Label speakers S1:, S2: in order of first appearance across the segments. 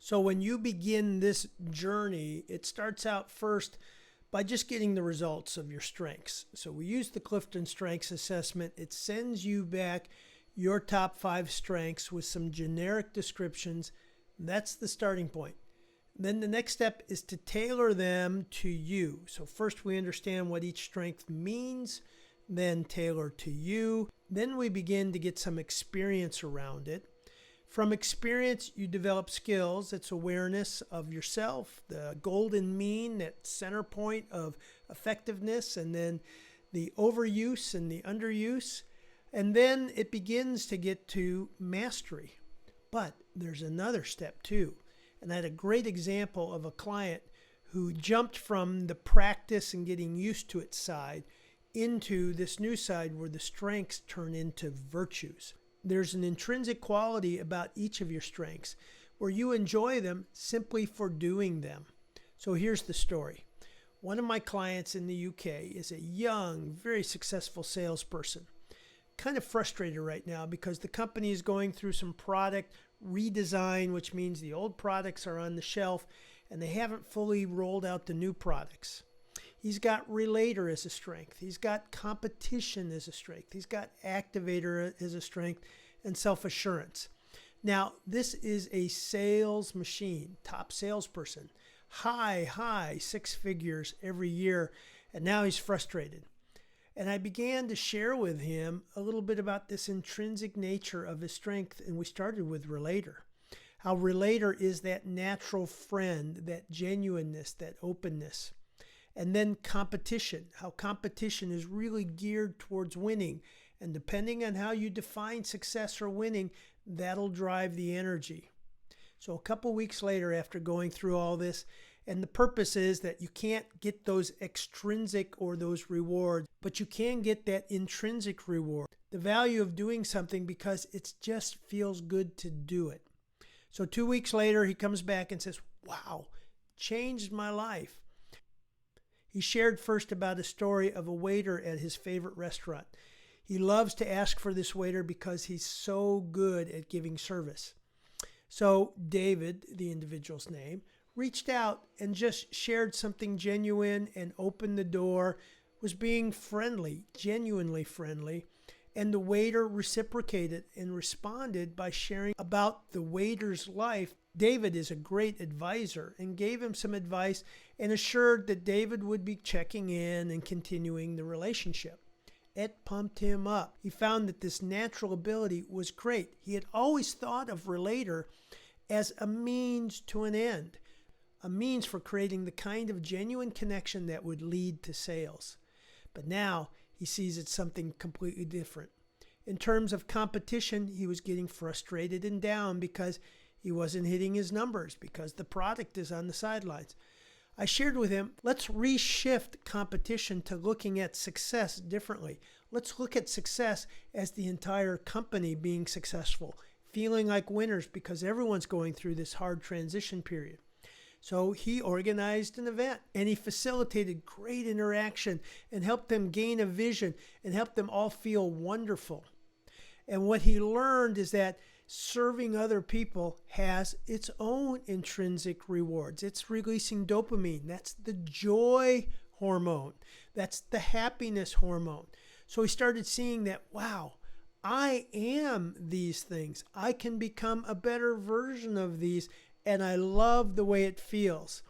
S1: So when you begin this journey, it starts out first by just getting the results of your strengths. So we use the Clifton Strengths Assessment. It sends you back your top 5 strengths with some generic descriptions. That's the starting point. Then the next step is to tailor them to you. So first we understand what each strength means, then tailor to you. Then we begin to get some experience around it. From experience, you develop skills. It's awareness of yourself, the golden mean, that center point of effectiveness, and then the overuse and the underuse. And then it begins to get to mastery. But there's another step too. And I had a great example of a client who jumped from the practice and getting used to it side into this new side where the strengths turn into virtues. There's an intrinsic quality about each of your strengths where you enjoy them simply for doing them. So here's the story. One of my clients in the UK is a young, very successful salesperson. Kind of frustrated right now because the company is going through some product redesign, which means the old products are on the shelf and they haven't fully rolled out the new products. He's got relator as a strength. He's got competition as a strength. He's got activator as a strength and self-assurance. Now, this is a sales machine, top salesperson, high 6 figures every year, and now he's frustrated. And I began to share with him a little bit about this intrinsic nature of his strength, and we started with relator. How relator is that natural friend, that genuineness, that openness. And then competition, how competition is really geared towards winning. And depending on how you define success or winning, that'll drive the energy. So a couple weeks later, after going through all this, and the purpose is that you can't get those extrinsic or those rewards, but you can get that intrinsic reward. The value of doing something because it just feels good to do it. So 2 weeks later, he comes back and says, wow, changed my life. He shared first about a story of a waiter at his favorite restaurant. He loves to ask for this waiter because he's so good at giving service. So David, the individual's name, reached out and just shared something genuine and opened the door, was being friendly, genuinely friendly. And the waiter reciprocated and responded by sharing about the waiter's life. David is a great advisor and gave him some advice and assured that David would be checking in and continuing the relationship. It pumped him up. He found that this natural ability was great. He had always thought of relator as a means to an end, a means for creating the kind of genuine connection that would lead to sales. But now he sees it's something completely different. In terms of competition, he was getting frustrated and down because he wasn't hitting his numbers, because the product is on the sidelines. I shared with him, let's reshift competition to looking at success differently. Let's look at success as the entire company being successful, feeling like winners because everyone's going through this hard transition period. So he organized an event and he facilitated great interaction and helped them gain a vision and helped them all feel wonderful. And what he learned is that serving other people has its own intrinsic rewards. It's releasing dopamine. That's the joy hormone. That's the happiness hormone. So he started seeing that, wow, I am these things. I can become a better version of these, and I love the way it feels.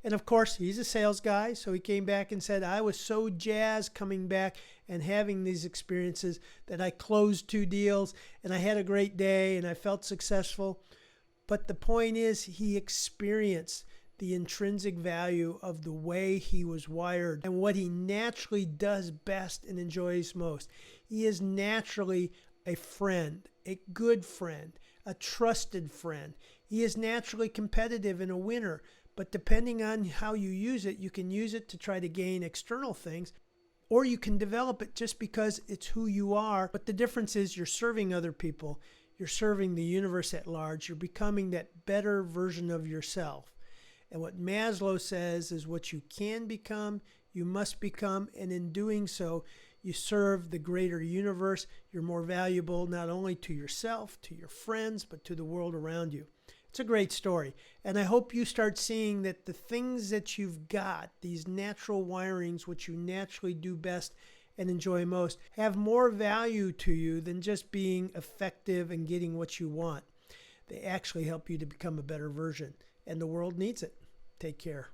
S1: And of course, he's a sales guy, so he came back and said, I was so jazzed coming back and having these experiences that I closed 2 deals and I had a great day and I felt successful. But the point is, he experienced the intrinsic value of the way he was wired and what he naturally does best and enjoys most. He is naturally a friend, a good friend, a trusted friend. He is naturally competitive and a winner. But depending on how you use it, you can use it to try to gain external things, or you can develop it just because it's who you are. But the difference is you're serving other people. You're serving the universe at large. You're becoming that better version of yourself. And what Maslow says is what you can become, you must become. And in doing so, you serve the greater universe. You're more valuable not only to yourself, to your friends, but to the world around you. It's a great story. And I hope you start seeing that the things that you've got, these natural wirings, which you naturally do best and enjoy most, have more value to you than just being effective and getting what you want. They actually help you to become a better version. And the world needs it. Take care.